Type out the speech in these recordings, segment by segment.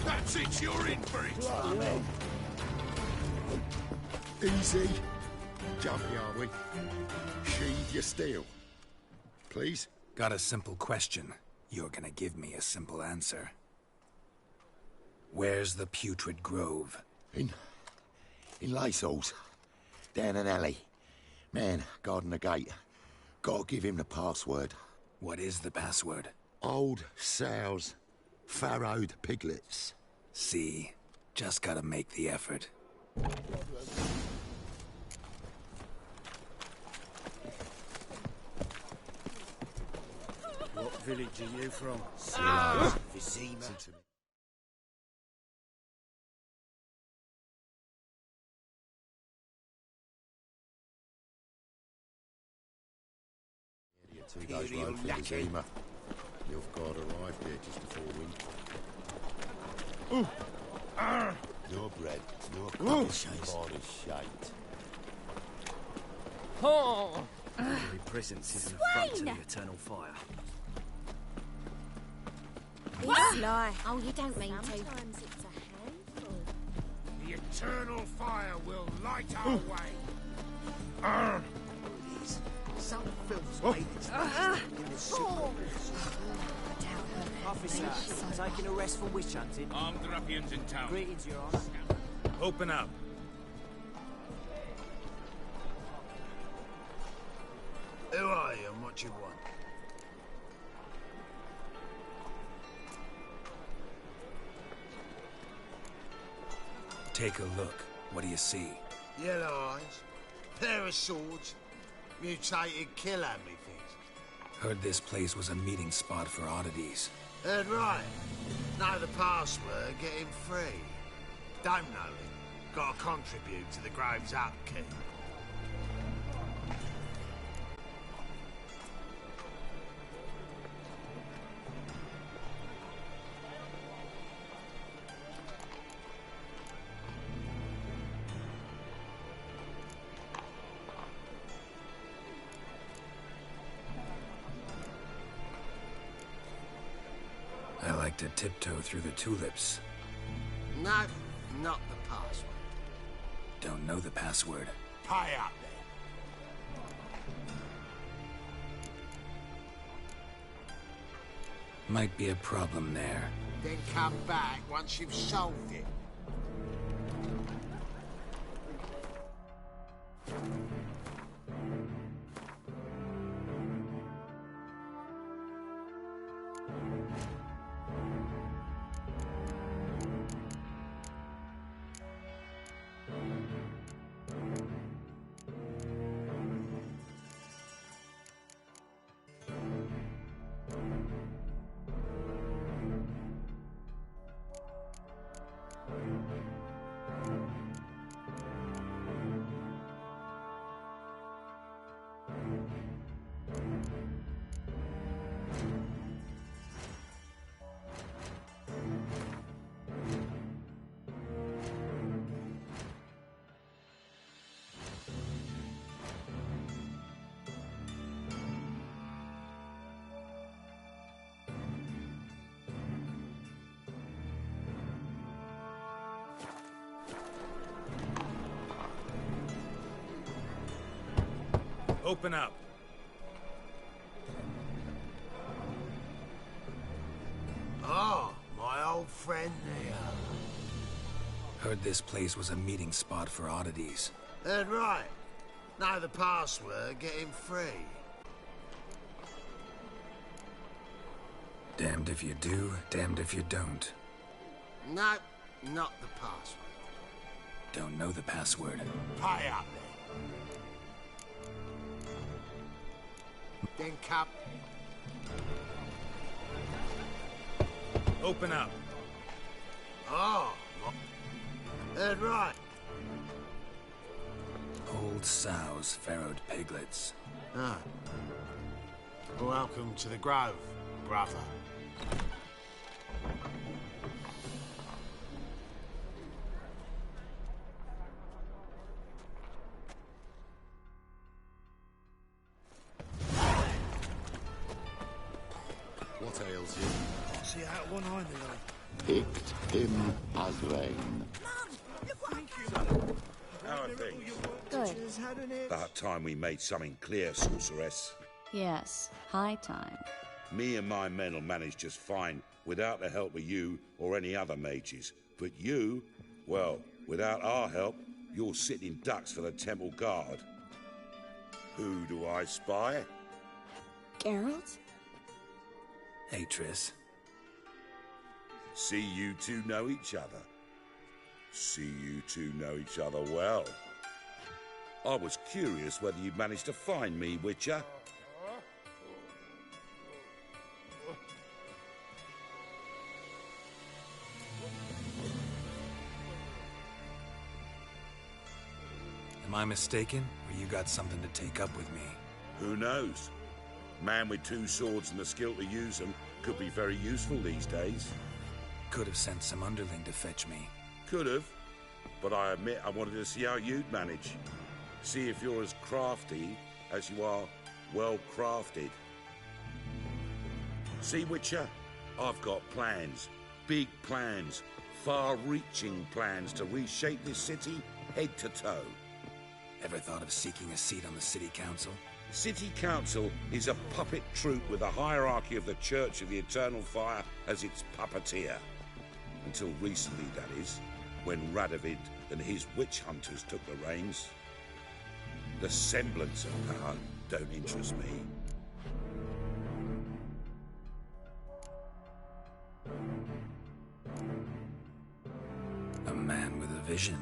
That's it, you're in for it. Easy. Jumpy, are we? Sheathe your steel. Please? Got a simple question. You're gonna give me a simple answer. Where's the Putrid Grove? In Lysol's. Down an alley. Man, guarding the gate. Gotta give him the password. What is the password? Old sows. Farrowed piglets. See? Just gotta make the effort. What village are you from? Visima. Two days road from Visima. You've got arrived here just before we... No bread, no body shite. Oh! Every presence is an affront to the eternal fire. It's lie. Oh, you don't mean to. Sometimes it's a handful. The eternal fire will light our way. It is. Some films made it in this city. Officer, taking arrest for witch hunting. Armed ruffians in town. Greetings, Your Honor. Open up. Who are you and what you want? Take a look. What do you see? Yellow eyes, pair of swords, mutated kill at me things. Heard this place was a meeting spot for oddities. Heard right. Know the password, get him free. Don't know it. Gotta contribute to the Grove's upkeep. I like to tiptoe through the tulips. No, not the password. Don't know the password. Pay up then. Might be a problem there. Then come back once you've solved it. Open up. Oh, my old friend there. Heard this place was a meeting spot for oddities. Heard right. Know the password, get him free. Damned if you do, damned if you don't. No, not the password. Don't know the password. Pay up then. Then come. Open up. Oh, heard right. Old sows, farrowed piglets. Ah. Welcome to the Grove, brother. see out one eye Picked him as rain. How are things? Good. About time we made something clear, sorceress. Yes, high time. Me and my men will manage just fine without the help of you or any other mages. But you, well, without our help, you're sitting ducks for the temple guard. Who do I spy? Geralt? Hey, Triss. See you two know each other. See you two know each other well. I was curious whether you'd managed to find me, Witcher. Am I mistaken, or you got something to take up with me? Who knows? Man with two swords and the skill to use them could be very useful these days. Could have sent some underling to fetch me. Could have, but I admit I wanted to see how you'd manage. See if you're as crafty as you are well crafted. See, Witcher, I've got plans, big plans, far-reaching plans to reshape this city head to toe. Ever thought of seeking a seat on the city council? City Council is a puppet troupe with a hierarchy of the Church of the Eternal Fire as its puppeteer. Until recently, that is, when Radovid and his witch hunters took the reins. The semblance of power don't interest me. A man with a vision.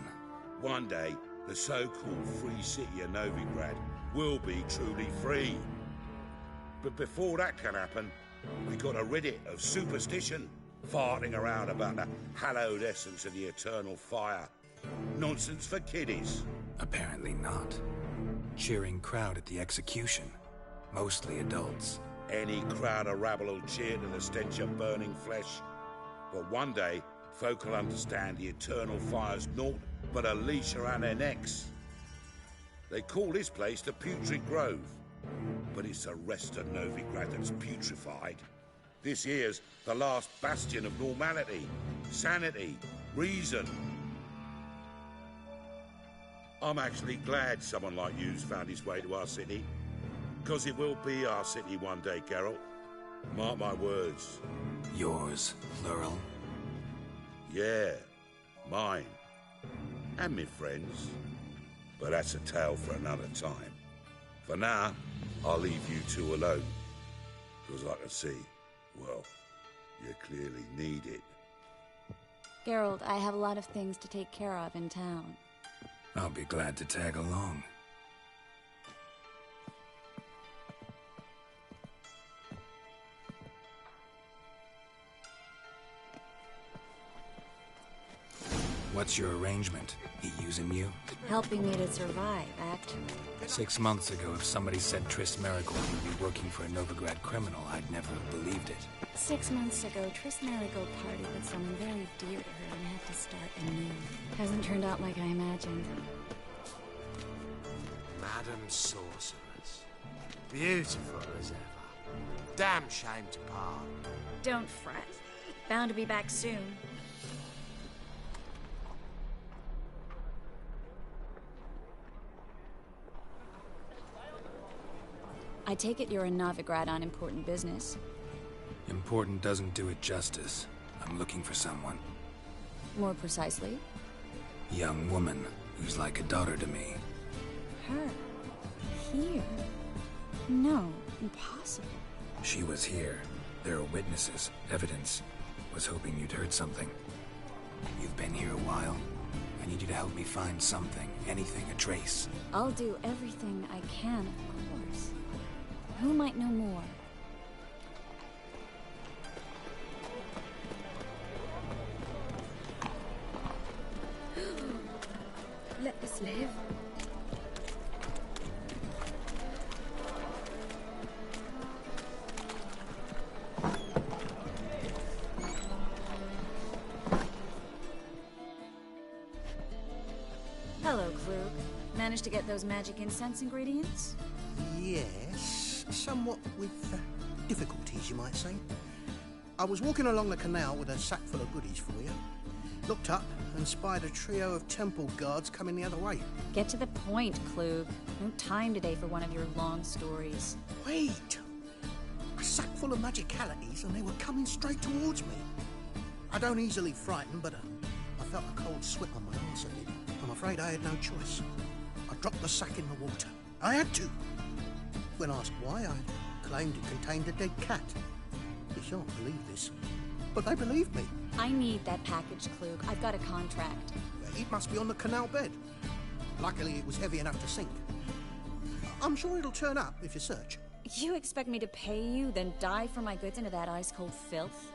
One day, the so-called free city of Novigrad will be truly free. But before that can happen, we got to rid it of superstition, farting around about the hallowed essence of the eternal fire. Nonsense for kiddies. Apparently not. Cheering crowd at the execution. Mostly adults. Any crowd of rabble will cheer to the stench of burning flesh. But one day, folk will understand the eternal fire's naught but a leash around their necks. They call this place the Putrid Grove, but it's the rest of Novigrad that's putrefied. This here's the last bastion of normality, sanity, reason. I'm actually glad someone like you's found his way to our city, because it will be our city one day, Geralt. Mark my words. Yours, plural. Yeah, mine. And me friends. But that's a tale for another time. For now, I'll leave you two alone. Because I can see, well, you clearly need it. Geralt, I have a lot of things to take care of in town. I'll be glad to tag along. What's your arrangement? He using you? Helping me to survive, actually. 6 months ago, if somebody said Triss Marigold would be working for a Novigrad criminal, I'd never have believed it. 6 months ago, Triss Marigold partied with someone very dear to her and had to start anew. Hasn't turned out like I imagined. Madam Sorceress. Beautiful as ever. Damn shame to part. Don't fret. Bound to be back soon. I take it you're in Novigrad on important business. Important doesn't do it justice. I'm looking for someone. More precisely? Young woman who's like a daughter to me. Her? Here? No, impossible. She was here. There are witnesses, evidence. Was hoping you'd heard something. You've been here a while. I need you to help me find something, anything, a trace. I'll do everything I can, of course. Who might know more? Let us live. Hello, Krug. Managed to get those magic incense ingredients? Yes, somewhat with difficulties, you might say. I was walking along the canal with a sack full of goodies for you. Looked up and spied a trio of temple guards coming the other way. Get to the point, Klug. No time today for one of your long stories. Wait! A sack full of magicalities and they were coming straight towards me. I don't easily frighten, but I felt a cold sweat on my arse, I did. I'm afraid I had no choice. I dropped the sack in the water. I had to. When asked why, I claimed it contained a dead cat. You shan't believe this, but they believed me. I need that package, Klug. I've got a contract. It must be on the canal bed. Luckily, it was heavy enough to sink. I'm sure it'll turn up if you search. You expect me to pay you, then dive for my goods into that ice-cold filth?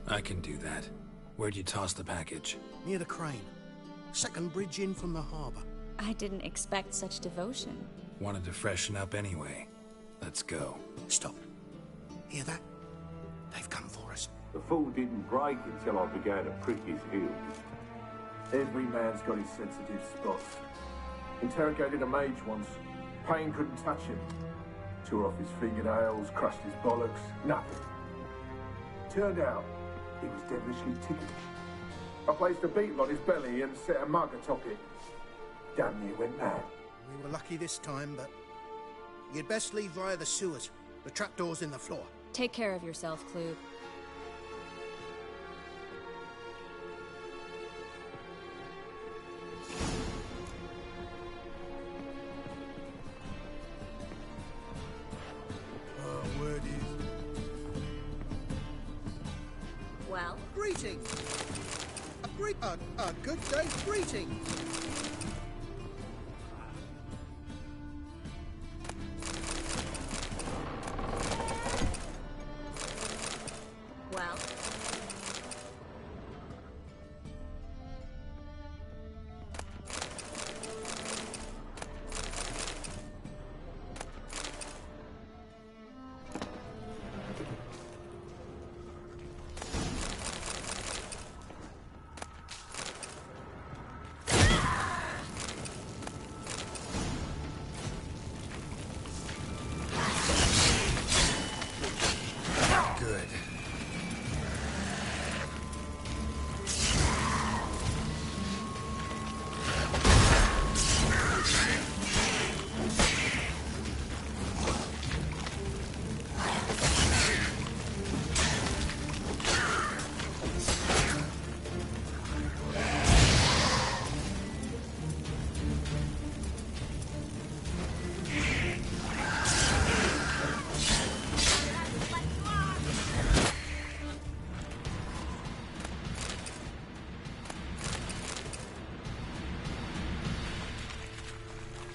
I can do that. Where'd you toss the package? Near the crane. Second bridge in from the harbour. I didn't expect such devotion. Wanted to freshen up anyway. Let's go. Stop. Hear that? They've come for us. The fall didn't break until I began to prick his heels. Every man's got his sensitive spots. Interrogated a mage once. Pain couldn't touch him. Tore off his fingernails, crushed his bollocks, nothing. Turned out, he was devilishly tickled. I placed a beetle on his belly and set a mug atop it. Damn near went mad. We were lucky this time, but you'd best leave via the sewers. The trapdoor's in the floor. Take care of yourself, Klug. Word is... Well? Greetings! A good day's greetings! Well? Good.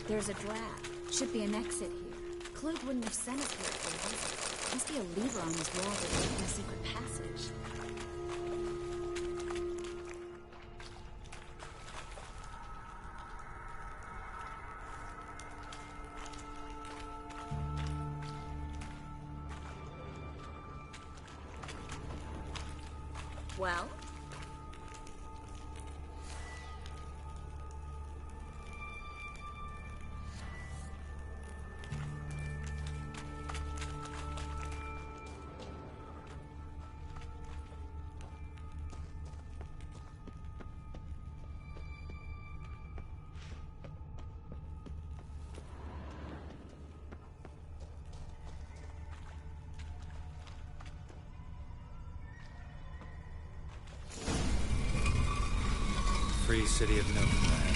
There's a draft. Should be an exit here. Klug wouldn't have sent us here for a visit. Must be a lever on this wall that leads to a secret passage. Well? Free city of Novigrad.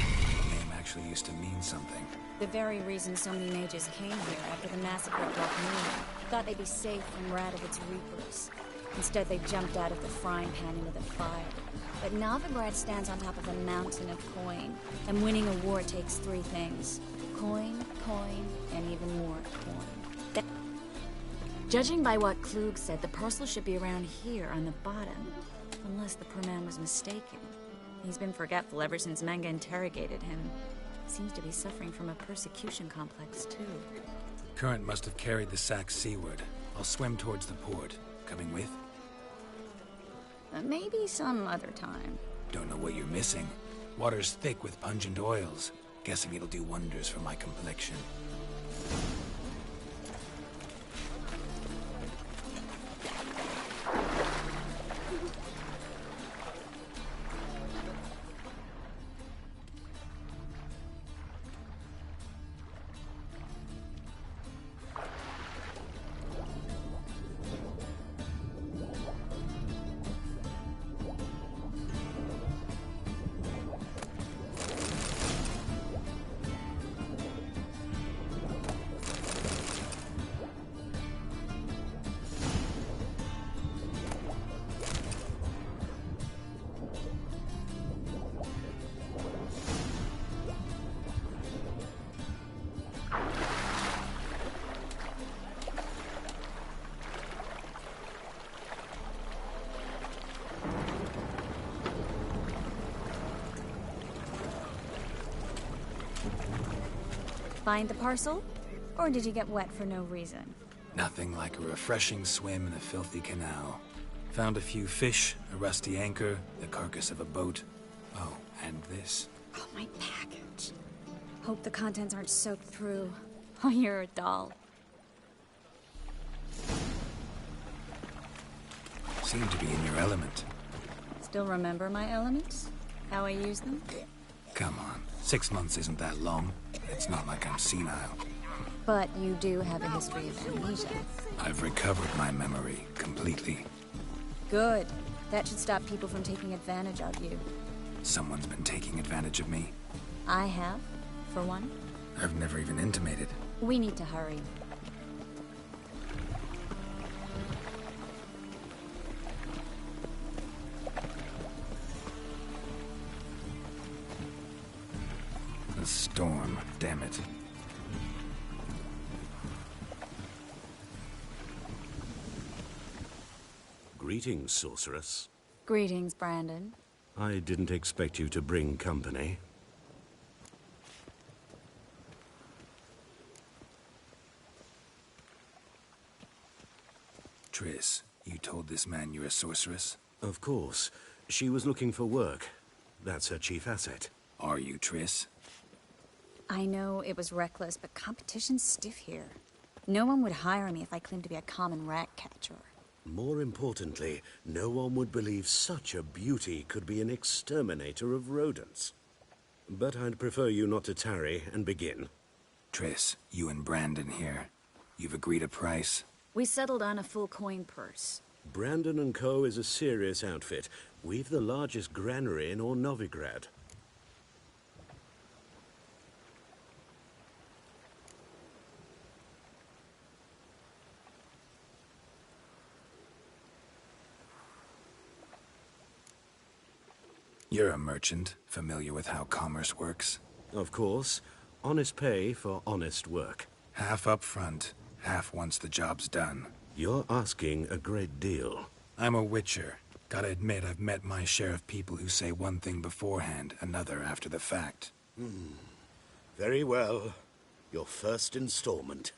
The name actually used to mean something. The very reason so many mages came here after the massacre at Black Moon. Thought they'd be safe from Radovic's reapers. Instead, they jumped out of the frying pan into the fire. But Novigrad stands on top of a mountain of coin. And winning a war takes three things. Coin, and even more coin. Judging by what Klug said, the parcel should be around here on the bottom. Unless the poor man was mistaken. He's been forgetful ever since Manga interrogated him. Seems to be suffering from a persecution complex, too. Current must have carried the sack seaward. I'll swim towards the port. Coming with? Maybe some other time. Don't know what you're missing. Water's thick with pungent oils. Guessing it'll do wonders for my complexion. Find the parcel? Or did you get wet for no reason? Nothing like a refreshing swim in a filthy canal. Found a few fish, a rusty anchor, the carcass of a boat. Oh, and this. Oh, my package. Hope the contents aren't soaked through. Oh, you're a doll. Seem to be in your element. Still remember my elements? How I use them? Come on, 6 months isn't that long. It's not like I'm senile. But you do have a history of amnesia. I've recovered my memory completely. Good. That should stop people from taking advantage of you. Someone's been taking advantage of me. I have, for one. I've never even intimated. We need to hurry. A storm, damn it. Greetings, sorceress. Greetings, Brandon. I didn't expect you to bring company. Triss, you told this man you're a sorceress? Of course. She was looking for work. That's her chief asset. Are you, Triss? I know it was reckless, but competition's stiff here. No one would hire me if I claimed to be a common rat catcher. More importantly, no one would believe such a beauty could be an exterminator of rodents. But I'd prefer you not to tarry and begin. Triss, you and Brandon here. You've agreed a price? We settled on a full coin purse. Brandon & Co. is a serious outfit. We've the largest granary in all Novigrad. You're a merchant, familiar with how commerce works? Of course. Honest pay for honest work. Half up front, half once the job's done. You're asking a great deal. I'm a witcher. Gotta admit, I've met my share of people who say one thing beforehand, another after the fact. Very well. Your first installment.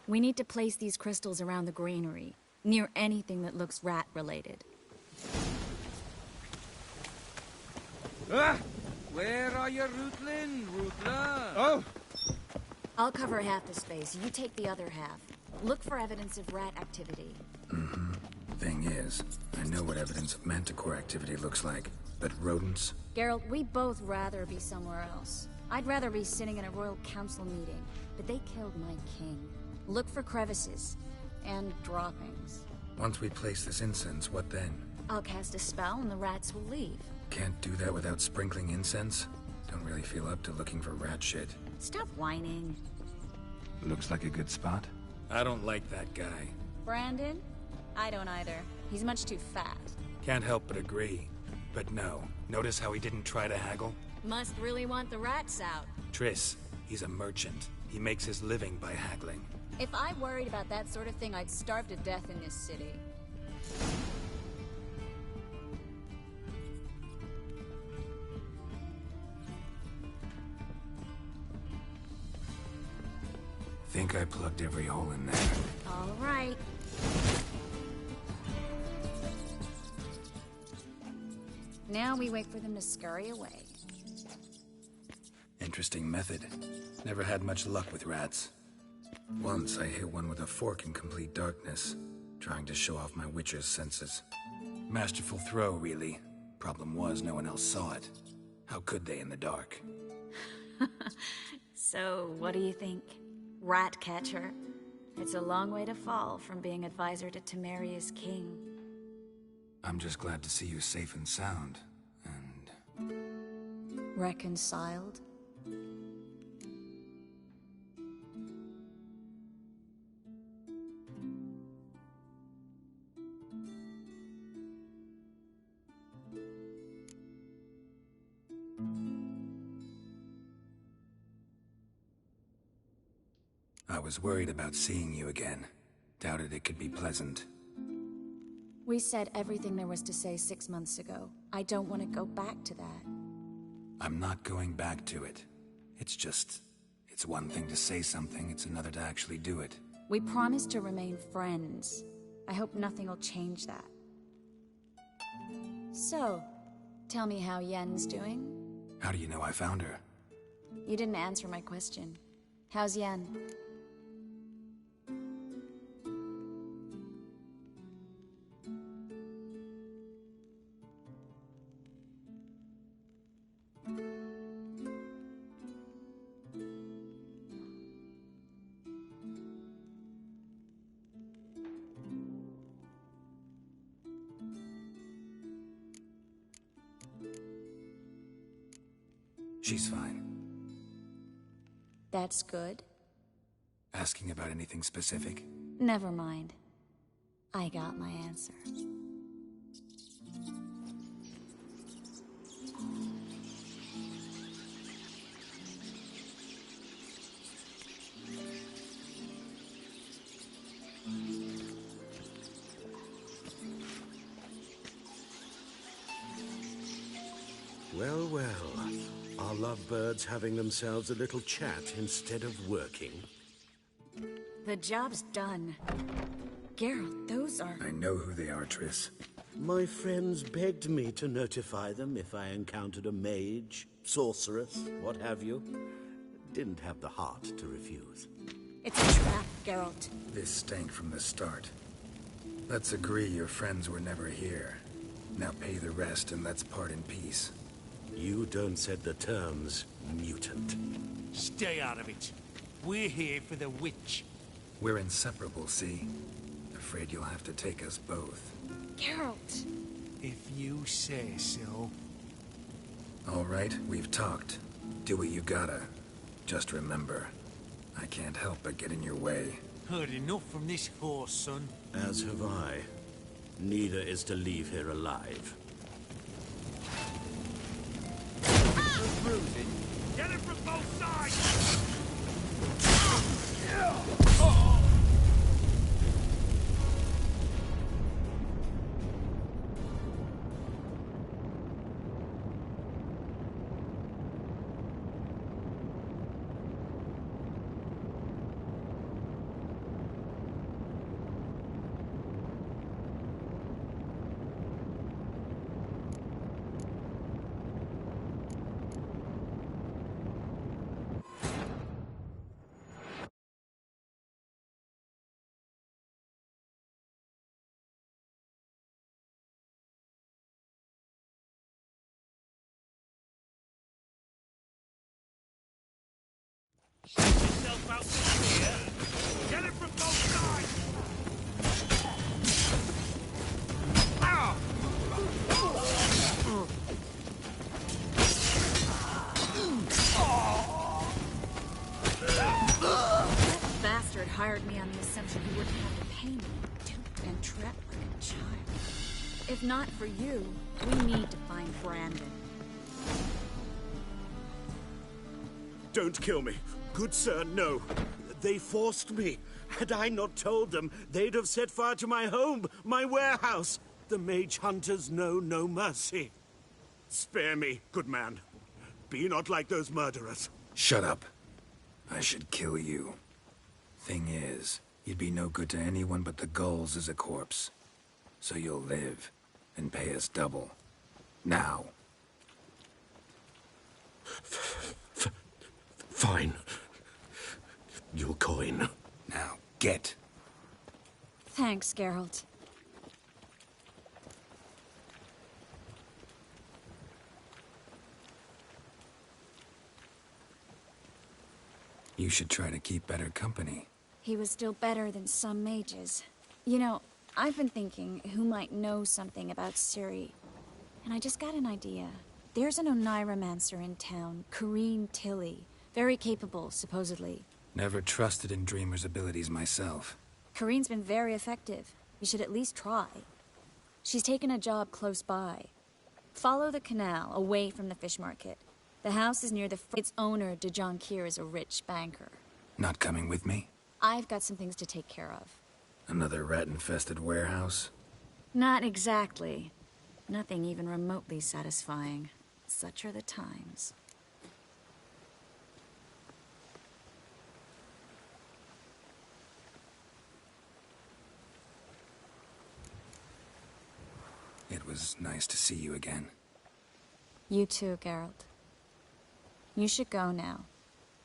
We need to place these crystals around the granary, near anything that looks rat-related. Ah! Where are you, Ruthlin? Rutla? Oh! I'll cover half the space, you take the other half. Look for evidence of rat activity. Thing is, I know what evidence of manticore activity looks like, but rodents? Geralt, we'd both rather be somewhere else. I'd rather be sitting in a royal council meeting, but they killed my king. Look for crevices. And droppings. Once we place this incense, what then? I'll cast a spell and the rats will leave. Can't do that without sprinkling incense? Don't really feel up to looking for rat shit. Stop whining. Looks like a good spot. I don't like that guy. Brandon? I don't either. He's much too fat. Can't help but agree. But no, notice how he didn't try to haggle? Must really want the rats out. Triss, he's a merchant. He makes his living by haggling. If I worried about that sort of thing, I'd starve to death in this city. Think I plugged every hole in there. All right. Now we wait for them to scurry away. Interesting method. Never had much luck with rats. Once I hit one with a fork in complete darkness, trying to show off my witcher's senses. Masterful throw, really. Problem was, no one else saw it. How could they in the dark? So, what do you think? Rat catcher? It's a long way to fall from being advisor to Temeria's king. I'm just glad to see you safe and sound, and... Reconciled? I was worried about seeing you again. Doubted it could be pleasant. We said everything there was to say 6 months ago. I don't want to go back to that. I'm not going back to it. It's one thing to say something, it's another to actually do it. We promised to remain friends. I hope nothing will change that. So, tell me how Yen's doing? How do you know I found her? You didn't answer my question. How's Yen? She's fine. That's good. Asking about anything specific? Never mind. I got my answer. Well, well. Are lovebirds having themselves a little chat instead of working? The job's done. Geralt, those are... I know who they are, Triss. My friends begged me to notify them if I encountered a mage, sorceress, what have you. Didn't have the heart to refuse. It's a trap, Geralt. This stank from the start. Let's agree your friends were never here. Now pay the rest and let's part in peace. You don't set the terms, mutant. Stay out of it. We're here for the witch. We're inseparable, see? Afraid you'll have to take us both. Geralt! If you say so. All right, we've talked. Do what you gotta. Just remember, I can't help but get in your way. Heard enough from this horse, son. As have I. Neither is to leave here alive. Bruising. Get it from both sides! Shut yourself out from here! Get it from both sides! That bastard hired me on the assumption he wouldn't have to pay me. Duped and trapped like a child. If not for you, we need to find Brandon. Don't kill me. Good sir, no. They forced me. Had I not told them, they'd have set fire to my home, my warehouse. The mage hunters know no mercy. Spare me, good man. Be not like those murderers. Shut up. I should kill you. Thing is, you'd be no good to anyone but the gulls as a corpse. So you'll live, and pay us double. Now. Fine. Your coin. Now, get. Thanks, Geralt. You should try to keep better company. He was still better than some mages. You know, I've been thinking who might know something about Ciri. And I just got an idea. There's an Oneiromancer in town, Corrine Tilly. Very capable, supposedly. Never trusted in Dreamer's abilities myself. Corrine's been very effective. You should at least try. She's taken a job close by. Follow the canal, away from the fish market. The house is near its owner, de Jonquier, is a rich banker. Not coming with me? I've got some things to take care of. Another rat-infested warehouse? Not exactly. Nothing even remotely satisfying. Such are the times. It was nice to see you again. You too, Geralt. You should go now,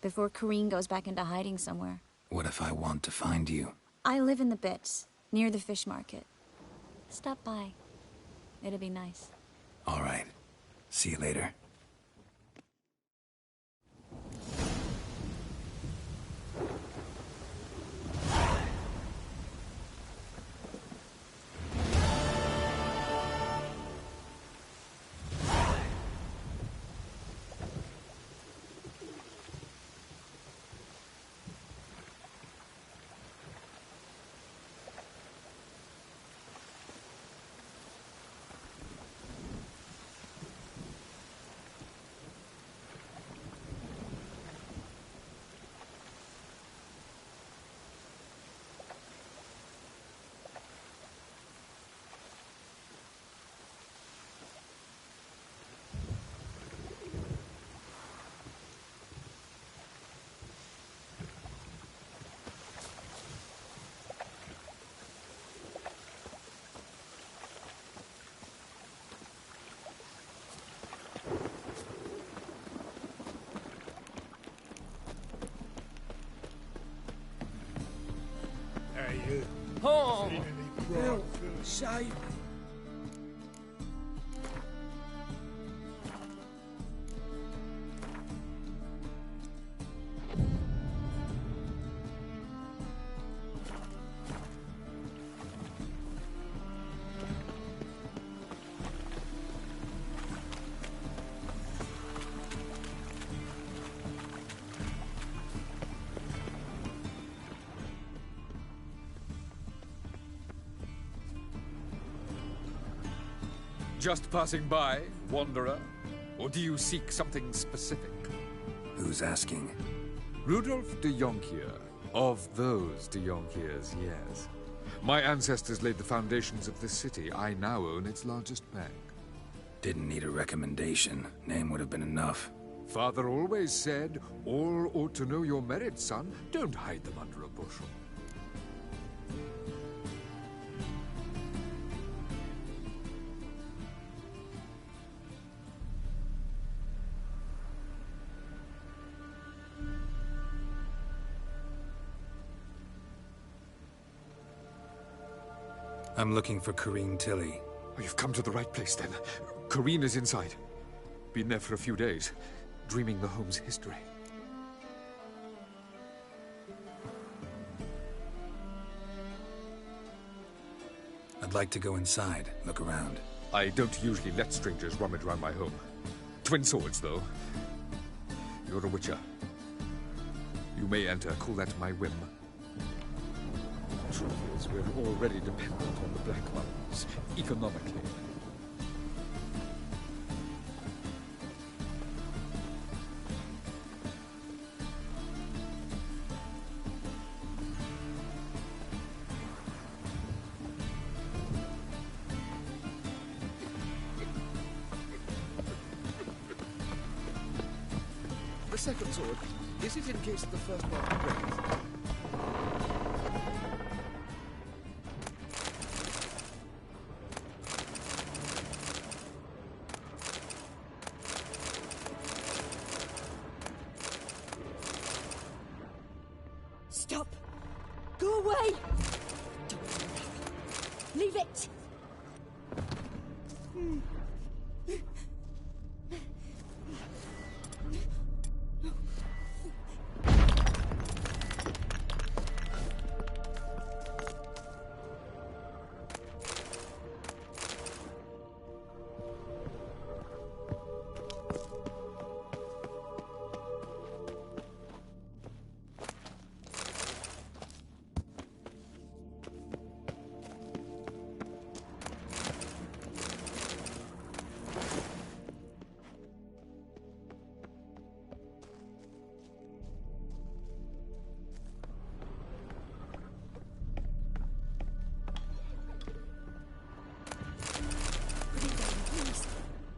before Corrine goes back into hiding somewhere. What if I want to find you? I live in the Bits, near the fish market. Stop by. It'll be nice. All right. See you later. Oh, Bill, save me. Just passing by, wanderer? Or do you seek something specific? Who's asking? Rudolf de Jonquier. Of those de Jonquiers, yes. My ancestors laid the foundations of this city. I now own its largest bank. Didn't need a recommendation. Name would have been enough. Father always said, all ought to know your merits, son. Don't hide them under a bushel. I'm looking for Corrine Tilly. Oh, you've come to the right place, then. Corrine is inside. Been there for a few days, dreaming the home's history. I'd like to go inside, look around. I don't usually let strangers rummage around my home. Twin swords, though. You're a witcher. You may enter, call that my whim. Truth is, we're already dependent on the Black Ones, economically. The second sword, is it in case the first one breaks? Leave it!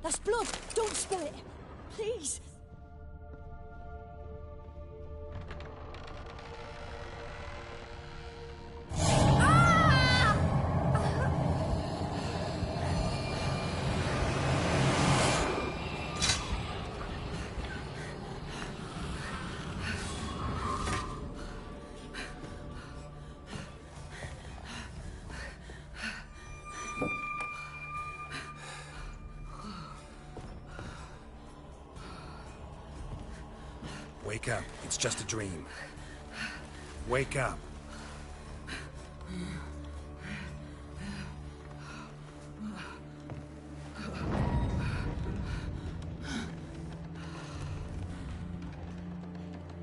That's blood! Don't spill it! Please! Wake up. It's just a dream. Wake up.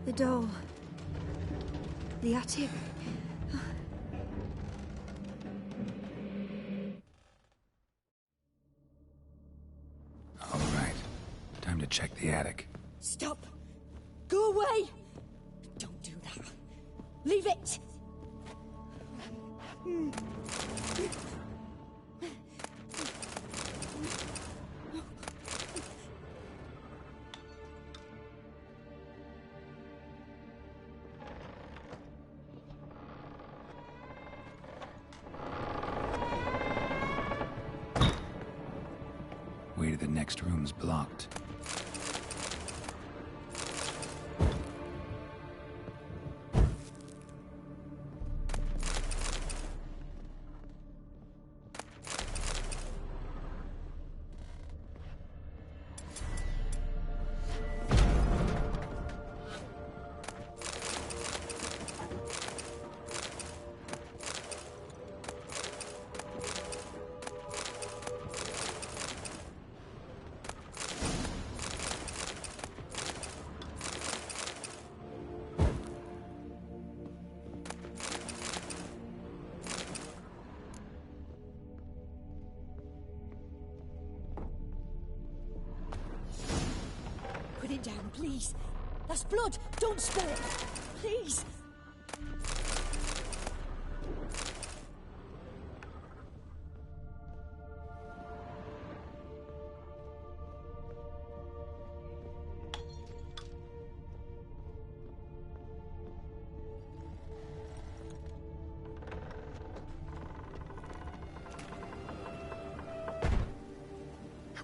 The doll. The attic. All right. Time to check the attic. Stop! Go away! Don't do that. Leave it! Way to the next room's blocked. Put it down, please. That's blood. Don't spill it. Please.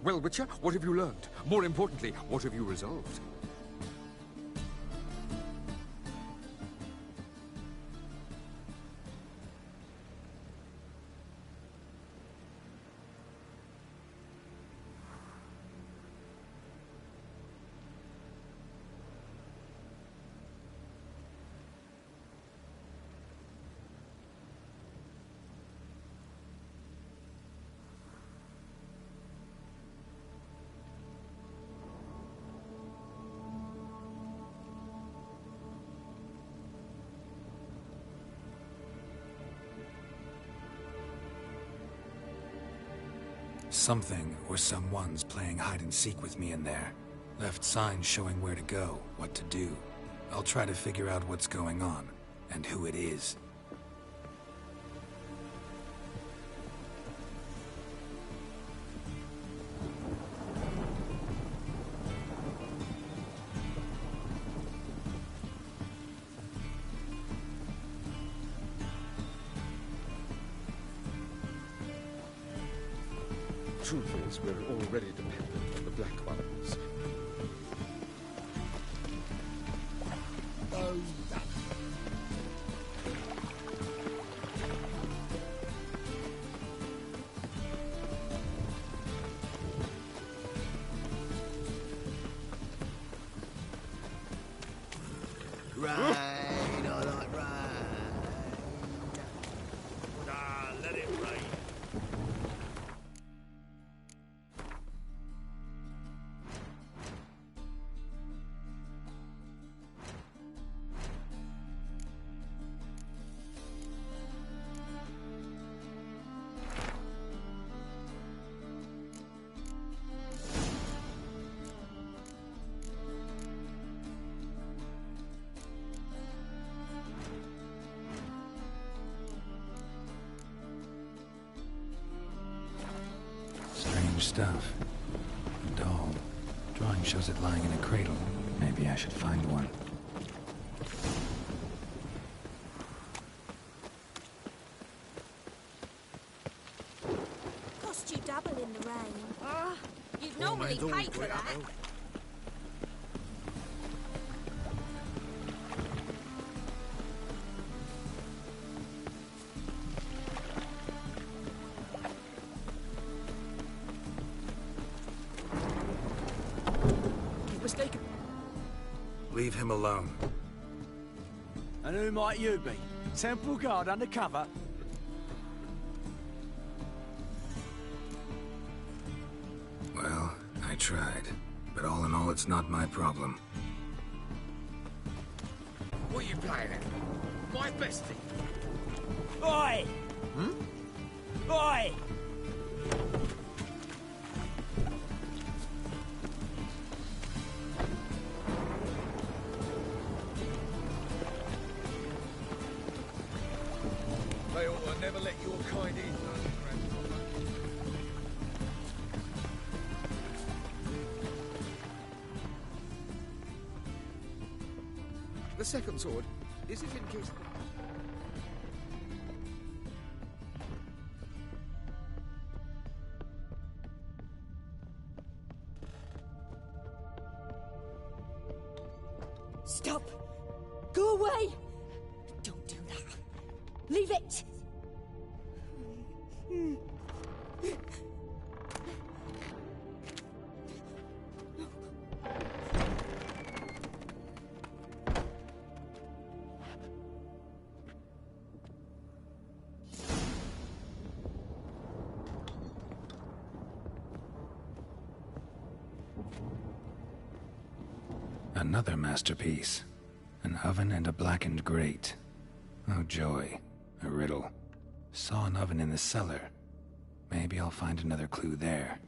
Well, Witcher, what have you learned? More importantly, what have you resolved? Something or someone's playing hide-and-seek with me in there. Left signs showing where to go, what to do. I'll try to figure out what's going on, and who it is. Truth is, we're already dependent on the Black Ones. rain, I like rain. Ah, let it rain. Strange stuff. A doll. Drawing shows it lying in a cradle. Maybe I should find one. Cost you double in the rain. You'd normally pay for that. Mistaken. Leave him alone. And who might you be? Temple guard undercover? Well, I tried. But all in all, it's not my problem. What are you playing at? My bestie. Oi! Hmm? Oi! They ought to never let your kind in. The second sword, is it in case... Stop! Go away! Don't do that. Leave it! Another masterpiece. An oven and a blackened grate. Oh joy. A riddle. Saw an oven in the cellar. Maybe I'll find another clue there.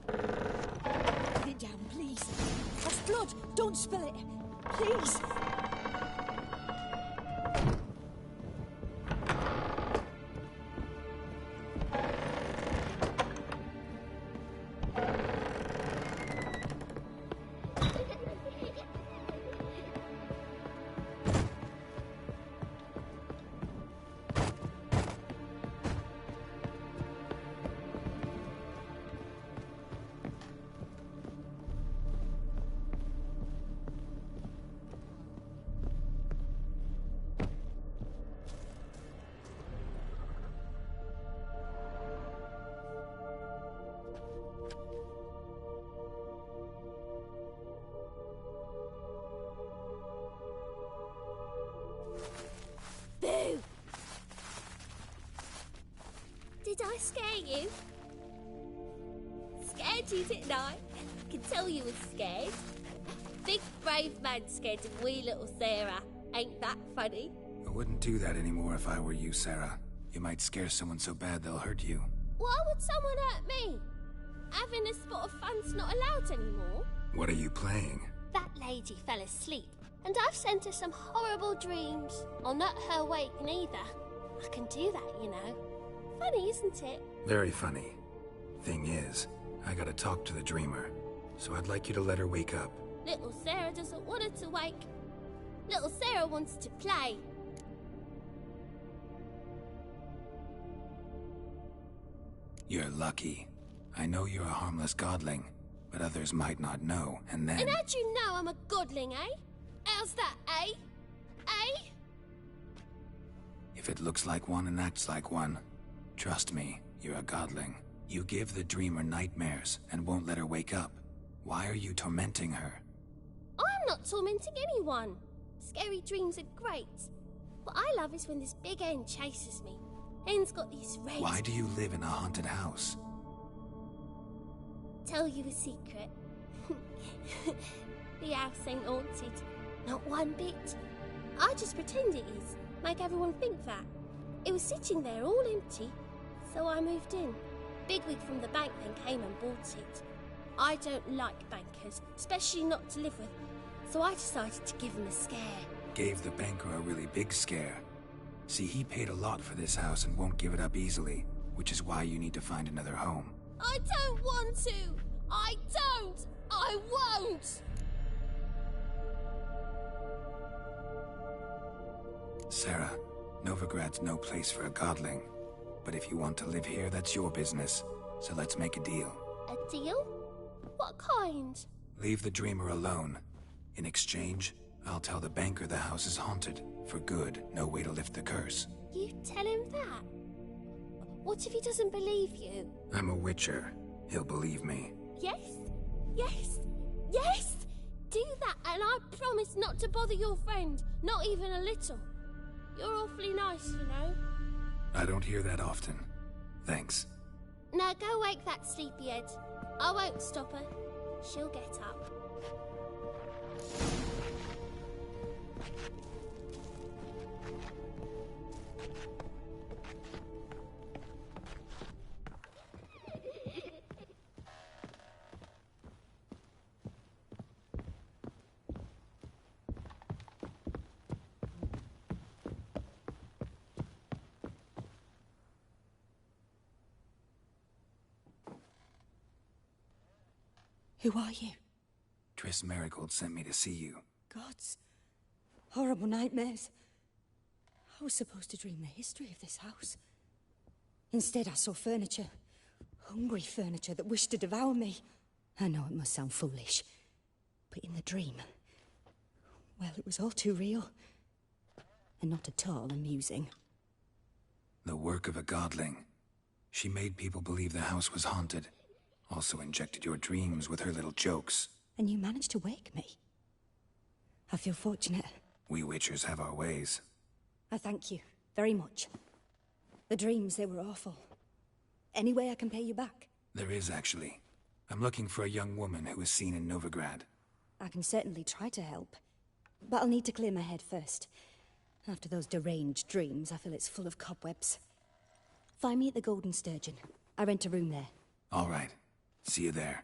Put it down, please. That's blood. Don't spill it. Please. Boo! Did I scare you? Scared you, didn't I? I can tell you was scared. Big brave man scared of wee little Sarah. Ain't that funny? I wouldn't do that anymore if I were you, Sarah. You might scare someone so bad they'll hurt you. Why would someone hurt me? Having a spot of fun's not allowed anymore. What are you playing? That lady fell asleep, and I've sent her some horrible dreams. I'll not her awake neither. I can do that, you know. Funny, isn't it? Very funny. Thing is, I gotta talk to the dreamer, so I'd like you to let her wake up. Little Sarah doesn't want her to wake. Little Sarah wants to play. You're lucky. I know you're a harmless godling, but others might not know, and then... And how'd you know I'm a godling, eh? How's that, eh? Eh? If it looks like one and acts like one, trust me, you're a godling. You give the dreamer nightmares and won't let her wake up. Why are you tormenting her? I'm not tormenting anyone. Scary dreams are great. What I love is when this big end chases me. End's got these red... Why do you live in a haunted house? Tell you a secret. The house ain't haunted. Not one bit. I just pretend it is. Make everyone think that. It was sitting there all empty, so I moved in. Bigwig from the bank then came and bought it. I don't like bankers, especially not to live with, so I decided to give him a scare. Gave the banker a really big scare. See, he paid a lot for this house and won't give it up easily, which is why you need to find another home. I don't want to! I don't! I won't! Sarah, Novigrad's no place for a godling. But if you want to live here, that's your business. So let's make a deal. A deal? What kind? Leave the dreamer alone. In exchange, I'll tell the banker the house is haunted. For good, no way to lift the curse. You tell him that? What if he doesn't believe you? I'm a witcher. He'll believe me. Yes? Yes? Yes! Do that and I promise not to bother your friend. Not even a little. You're awfully nice, you know. I don't hear that often. Thanks. Now go wake that sleepyhead. I won't stop her. She'll get up. Who are you? Triss Marigold sent me to see you. Gods. Horrible nightmares. I was supposed to dream the history of this house. Instead, I saw furniture. Hungry furniture that wished to devour me. I know it must sound foolish, but in the dream, well, it was all too real. And not at all amusing. The work of a godling. She made people believe the house was haunted. Also injected your dreams with her little jokes. And you managed to wake me. I feel fortunate. We witchers have our ways. I thank you very much. The dreams, they were awful. Any way I can pay you back? There is, actually. I'm looking for a young woman who was seen in Novigrad. I can certainly try to help. But I'll need to clear my head first. After those deranged dreams, I feel it's full of cobwebs. Find me at the Golden Sturgeon. I rent a room there. All right. See you there.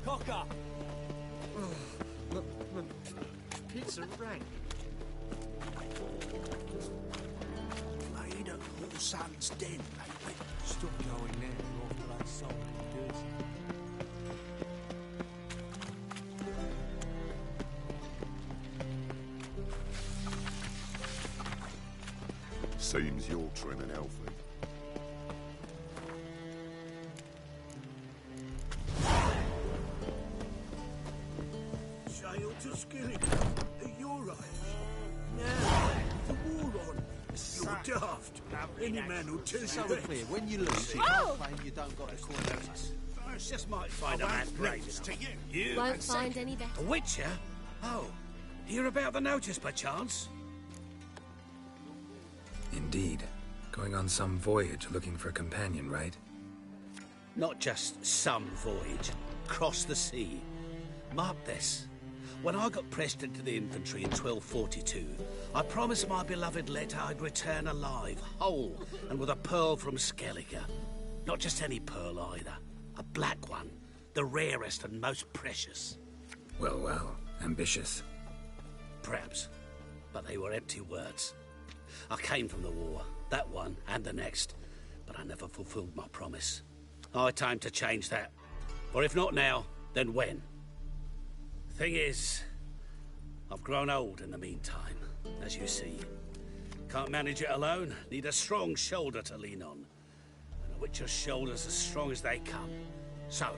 Cocker! It's a rank. Played at Whoreson's Den lately. Stop going there, you're off to that song. Seems you're trimming healthy. To Skilling, you're right. Now, the war on. You're daft. Any man who'll tell you So that. clear, when you lose, you can't claim you don't got the coordinates. First, just might find a man brave enough. To you. Won't find any better. A witcher? Oh, hear about the notice, perchance? Indeed. Going on some voyage looking for a companion, right? Not just some voyage. Cross the sea. Mark this. When I got pressed into the infantry in 1242, I promised my beloved Let I'd return alive, whole, and with a pearl from Skellige. Not just any pearl either. A black one. The rarest and most precious. Well, well. Ambitious. Perhaps. But they were empty words. I came from the war. That one and the next. But I never fulfilled my promise. High time to change that. Or if not now, then when? Thing is, I've grown old in the meantime, as you see. Can't manage it alone, need a strong shoulder to lean on. And a witcher's shoulder's as strong as they come. So,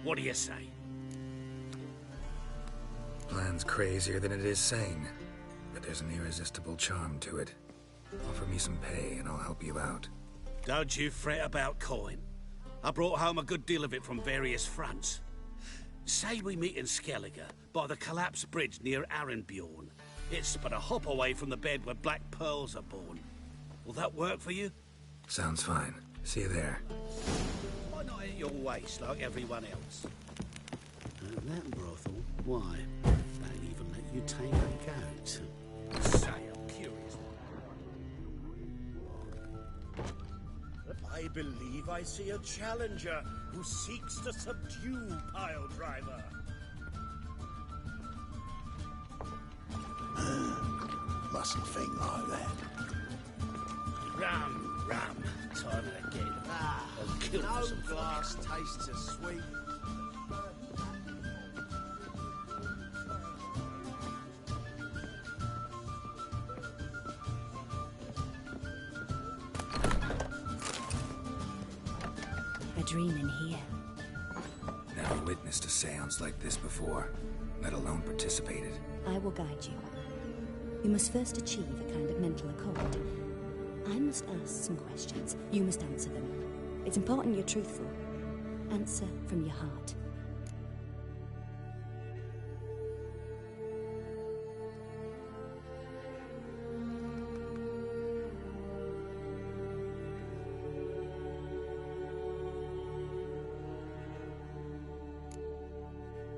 what do you say? Plan's crazier than it is sane, but there's an irresistible charm to it. Offer me some pay and I'll help you out. Don't you fret about coin. I brought home a good deal of it from various fronts. Say we meet in Skellige, by the collapsed bridge near Arenbjorn. It's but a hop away from the bed where black pearls are born. Will that work for you? Sounds fine. See you there. Why not at your waist like everyone else? That brothel, why? Don't even let you take a goat. Say, I'm curious. I believe I see a challenger who seeks to subdue Piledriver. Mustn't think like that. Rum, rum. Time and again. I'll kill No for some glass tastes as sweet. A dream in here. Never witnessed a seance like this before, let alone participated. I will guide you. You must first achieve a kind of mental accord. I must ask some questions. You must answer them. It's important you're truthful. Answer from your heart.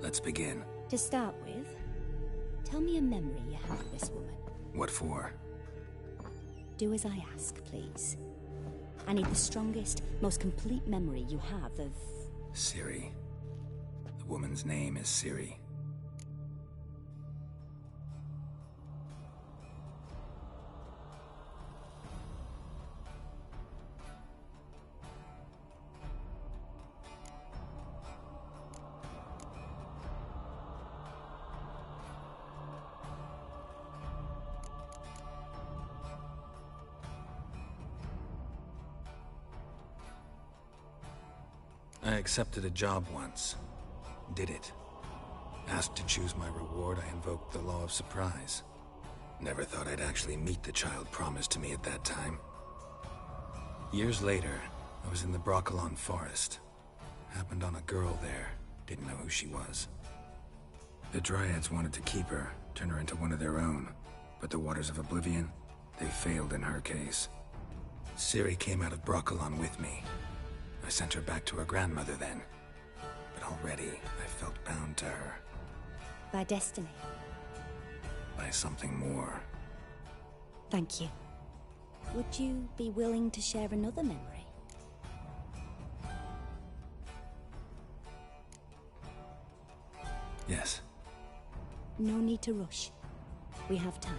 Let's begin. To start with, tell me a memory you have of this woman. What for? Do as I ask, please. I need the strongest, most complete memory you have of... Ciri. The woman's name is Ciri. I accepted a job once. Did it. Asked to choose my reward, I invoked the law of surprise. Never thought I'd actually meet the child promised to me at that time. Years later, I was in the Broccolon forest. Happened on a girl there. Didn't know who she was. The Dryads wanted to keep her, turn her into one of their own. But the Waters of Oblivion, they failed in her case. Ciri came out of Broccolon with me. I sent her back to her grandmother then. But already, I felt bound to her. By destiny. By something more. Thank you. Would you be willing to share another memory? Yes. No need to rush. We have time.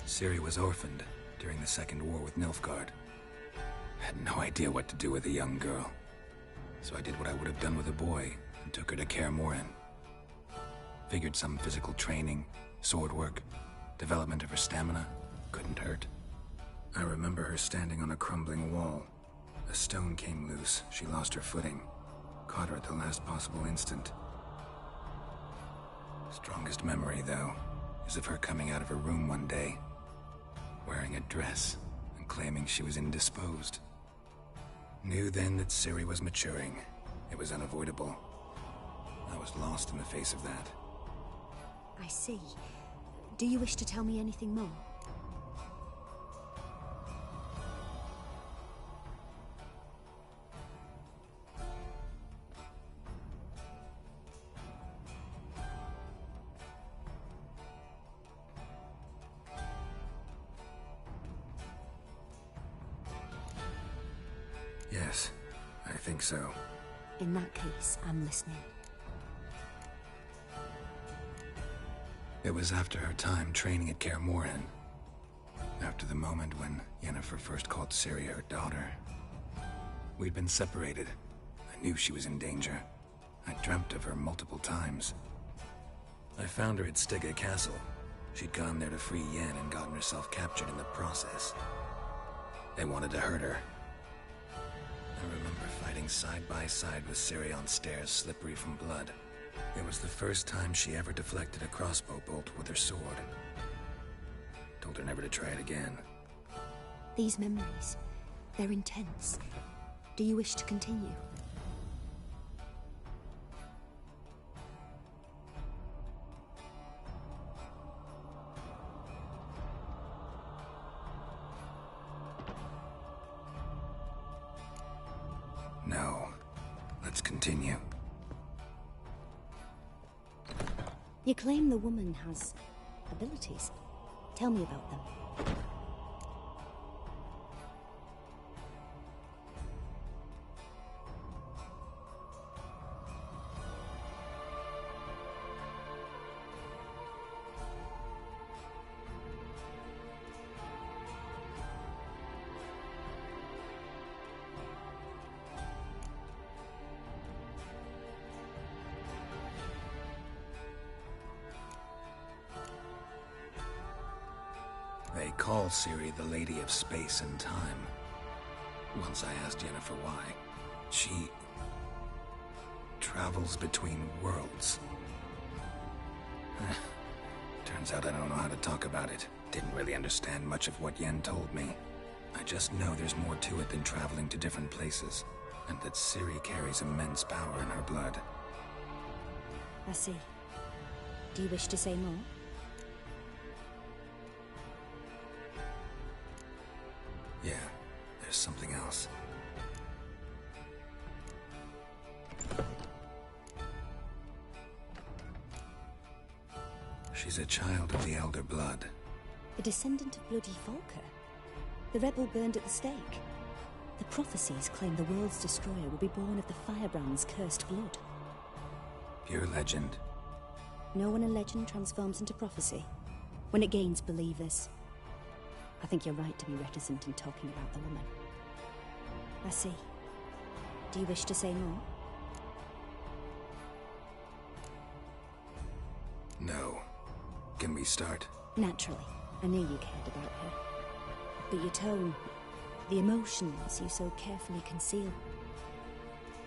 Ciri was orphaned during the Second War with Nilfgaard. Had no idea what to do with a young girl. So I did what I would have done with a boy and took her to Kaer Morhen. Figured some physical training, sword work, development of her stamina couldn't hurt. I remember her standing on a crumbling wall. A stone came loose, she lost her footing. Caught her at the last possible instant. Strongest memory, though, is of her coming out of her room one day, wearing a dress and claiming she was indisposed. Knew then that Ciri was maturing. It was unavoidable. I was lost in the face of that. I see. Do you wish to tell me anything more? Yes, I think so. In that case, I'm listening. It was after her time training at Kaer Morhen. After the moment when Yennefer first called Ciri her daughter. We'd been separated. I knew she was in danger. I dreamt of her multiple times. I found her at Stygga Castle. She'd gone there to free Yen and gotten herself captured in the process. They wanted to hurt her. I remember fighting side by side with Ciri on stairs slippery from blood. It was the first time she ever deflected a crossbow bolt with her sword. Told her never to try it again. These memories, they're intense. Do you wish to continue? No. Let's continue. You claim the woman has abilities. Tell me about them. They call Ciri the Lady of Space and Time. Once I asked Yennefer why. She travels between worlds. Turns out I don't know how to talk about it. Didn't really understand much of what Yen told me. I just know there's more to it than traveling to different places, and that Ciri carries immense power in her blood. I see. Do you wish to say more? Yeah, there's something else. She's a child of the Elder Blood. A descendant of bloody Volker. The rebel burned at the stake. The prophecies claim the world's destroyer will be born of the Firebrand's cursed blood. Pure legend. Know when a legend transforms into prophecy? When it gains believers. I think you're right to be reticent in talking about the woman. I see. Do you wish to say more? No. Can we start? Naturally. I knew you cared about her. But your tone, the emotions you so carefully conceal.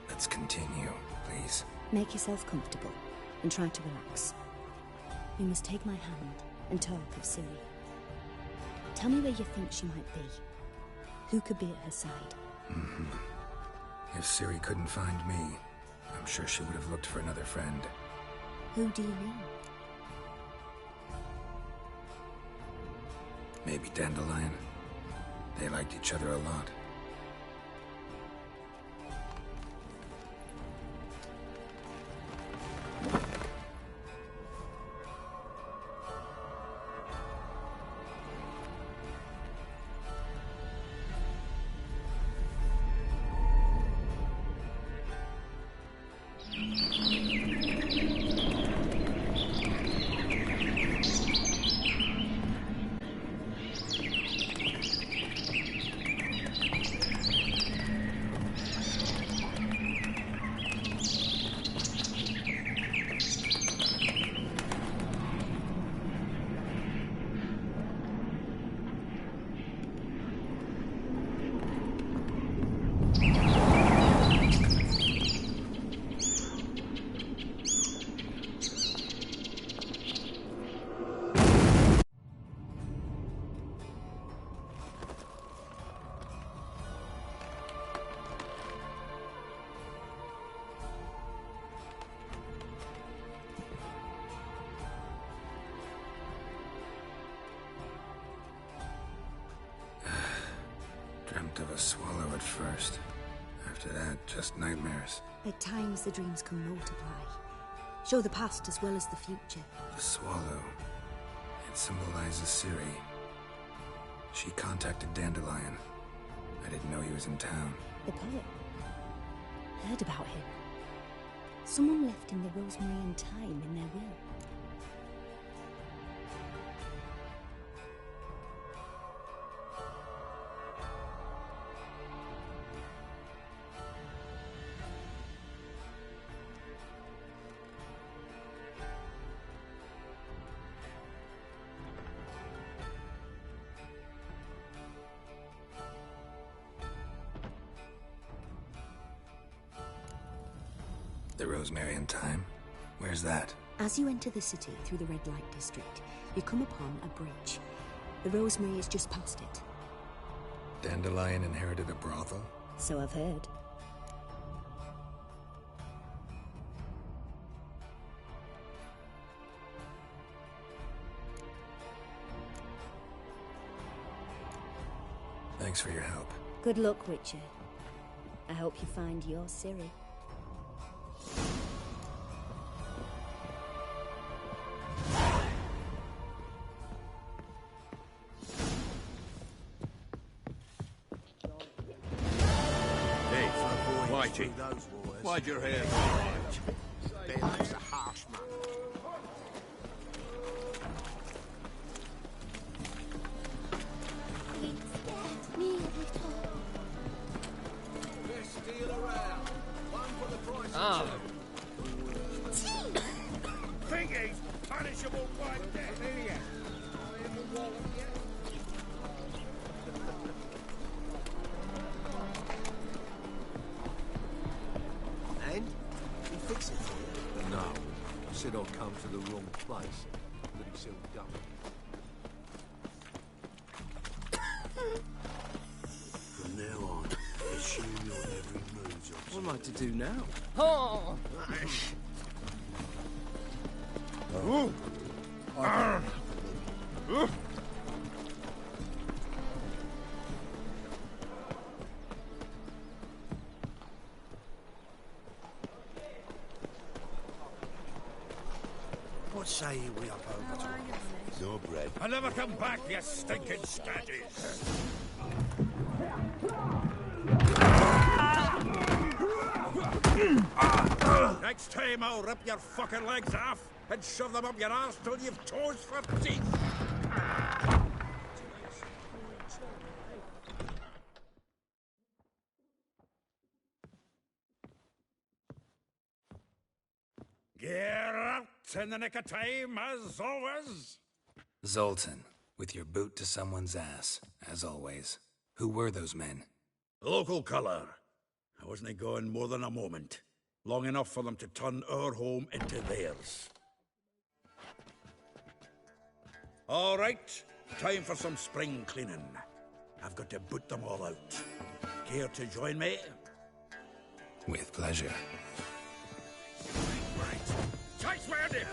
Let's continue, please. Make yourself comfortable and try to relax. You must take my hand and talk of Ciri. Tell me where you think she might be. Who could be at her side? If Ciri couldn't find me, I'm sure she would have looked for another friend. Who do you mean? Maybe Dandelion. They liked each other a lot. Dreamt of a swallow at first. After that, just nightmares. At times the dreams can multiply. Show the past as well as the future. The swallow. It symbolizes Ciri. She contacted Dandelion. I didn't know he was in town. The poet. Heard about him. Someone left him the rosemary and thyme in their will. The Rosemary and Thyme? Where's that? As you enter the city through the red light district, you come upon a bridge. The Rosemary is just past it. Dandelion inherited a brothel? So I've heard. Thanks for your help. Good luck, Witcher. I hope you find your Ciri. Why'd your hair? Ben's a harsh man. Ah. Thingies, punishable by death. And? He fix it for you? No. Said I'd come to the wrong place. But he still done it. From now on, assume your every move's observed. What am I to do now? Oh! What say you we up over to? No bread. I'll never come back, you stinking staggies. Next time I'll rip your fucking legs off and shove them up your arse till you've toes for teeth. Get out in the nick of time, as always. Zoltan, with your boot to someone's ass, as always. Who were those men? Local colour. I wasn't going more than a moment. Long enough for them to turn our home into theirs. All right, time for some spring cleaning. I've got to boot them all out. Care to join me? With pleasure. Chase ready!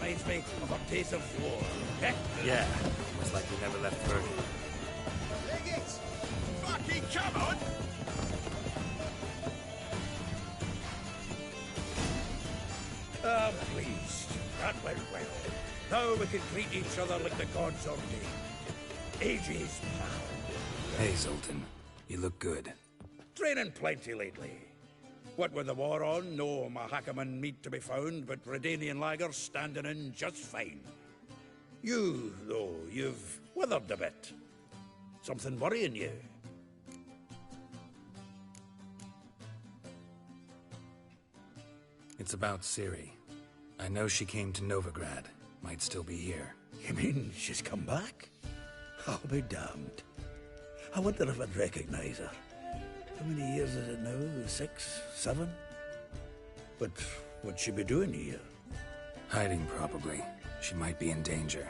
Reminds me of a piece of war. Yeah, was like we never left Purtid. Biggins! Fucking come on! I'm pleased. That went well. Now we can greet each other like the gods ordained. Ages, pal. Hey, Zoltan. You look good. Training plenty lately. What with the war on, no Mahakaman meat to be found, but Redanian lagers standing in just fine. You, though, you've withered a bit. Something worrying you? It's about Ciri. I know she came to Novigrad. Might still be here. You mean she's come back? I'll be damned. I wonder if I'd recognize her. How many years is it now? 6, 7? But what'd she be doing here? Hiding, probably. She might be in danger.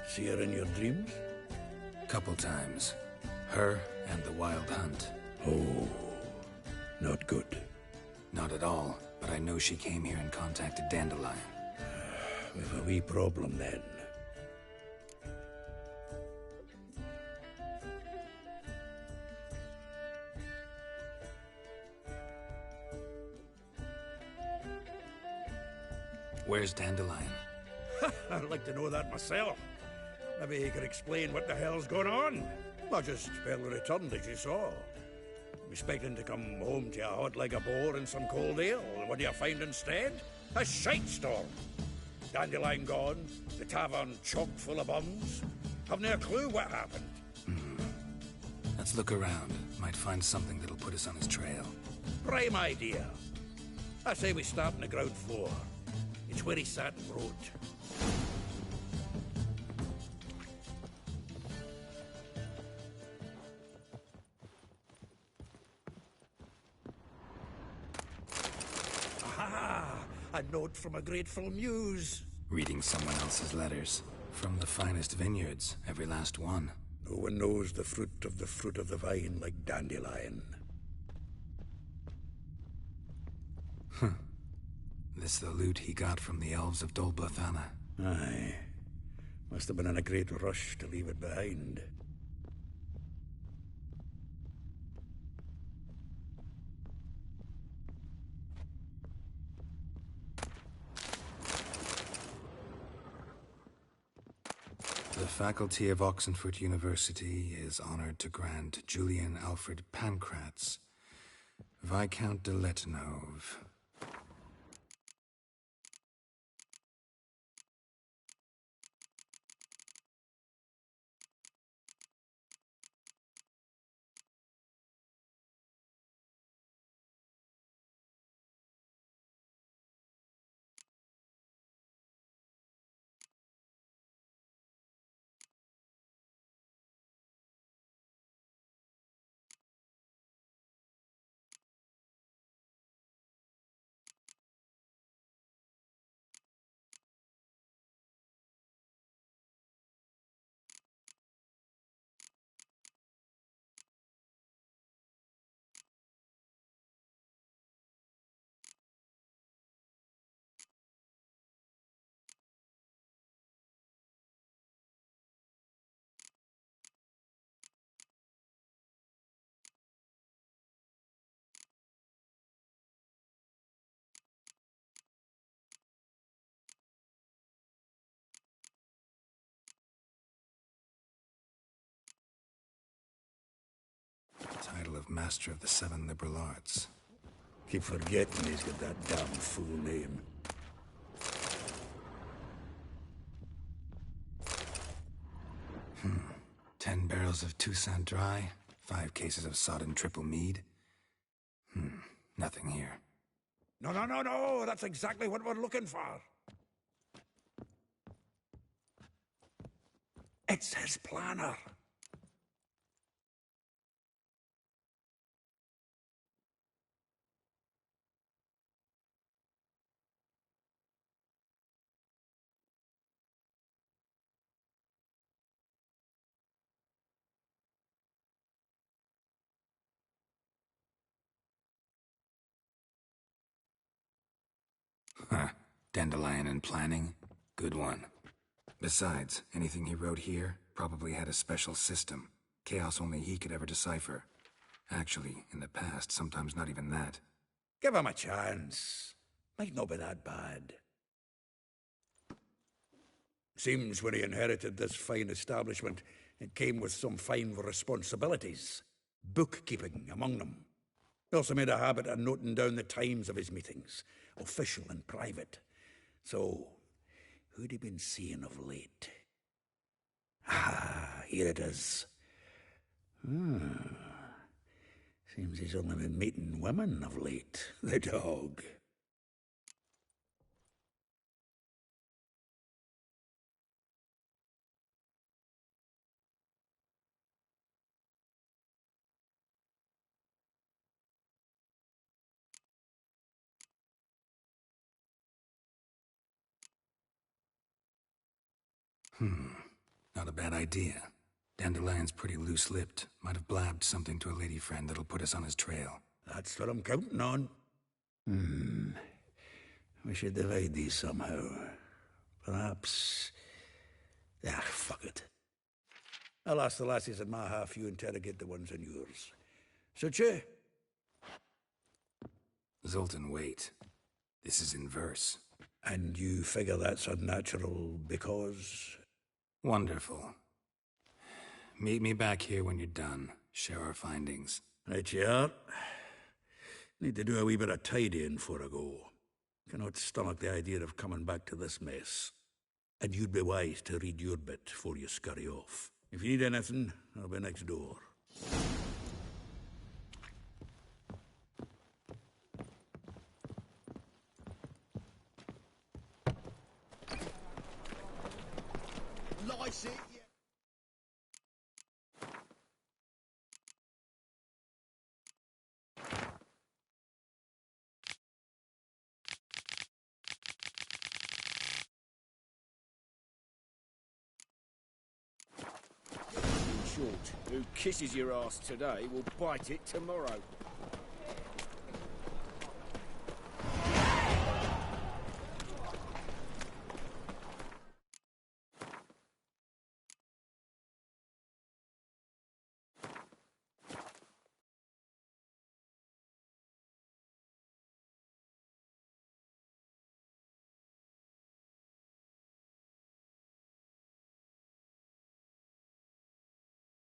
See her in your dreams? Couple times. Her and the Wild Hunt. Oh, not good. Not at all, but I know she came here and contacted Dandelion. We've a wee problem then. Where's Dandelion? I'd like to know that myself. Maybe he could explain what the hell's going on. I just barely returned, as you saw. I'm expecting to come home to a hot like a boar and some cold ale. What do you find instead? A shite storm. Dandelion gone, the tavern chock full of bums. Have no clue what happened. Let's look around. Might find something that'll put us on his trail. Prime idea. I say we start on the ground floor. It's where he sat and wrote. Aha! A note from a grateful muse. Reading someone else's letters. From the finest vineyards, every last one. No one knows the fruit of the vine like Dandelion. This the loot he got from the elves of Dol Blathanna. Aye. Must have been in a great rush to leave it behind. The faculty of Oxenford University is honored to grant Julian Alfred Pancratz, Viscount de Letenove. Title of Master of the Seven Liberal Arts. Keep forgetting he's got that damn fool name. Hmm. 10 barrels of Toussaint Dry, 5 cases of sodden triple mead. Nothing here. No, that's exactly what we're looking for. It's his planner. Huh. Dandelion and planning? Good one. Besides, anything he wrote here probably had a special system. Chaos only he could ever decipher. Actually, in the past, sometimes not even that. Give him a chance. Might not be that bad. Seems when he inherited this fine establishment, it came with some fine responsibilities. Bookkeeping among them. He also made a habit of noting down the times of his meetings, official and private. So, who'd he been seeing of late? Ah, here it is. Seems he's only been meeting women of late, the dog. Not a bad idea. Dandelion's pretty loose-lipped. Might have blabbed something to a lady friend that'll put us on his trail. That's what I'm counting on. We should divide these somehow. Perhaps... Ah, fuck it. I'll ask the lassies in my half, you interrogate the ones in yours. Suit you? Zoltan, wait. This is in verse. And you figure that's unnatural because... Wonderful. Meet me back here when you're done. Share our findings. Right you are. Need to do a wee bit of tidying before I go. Cannot stomach the idea of coming back to this mess. And you'd be wise to read your bit before you scurry off. If you need anything, I'll be next door. Lice it, yeah. In short, who kisses your ass today will bite it tomorrow.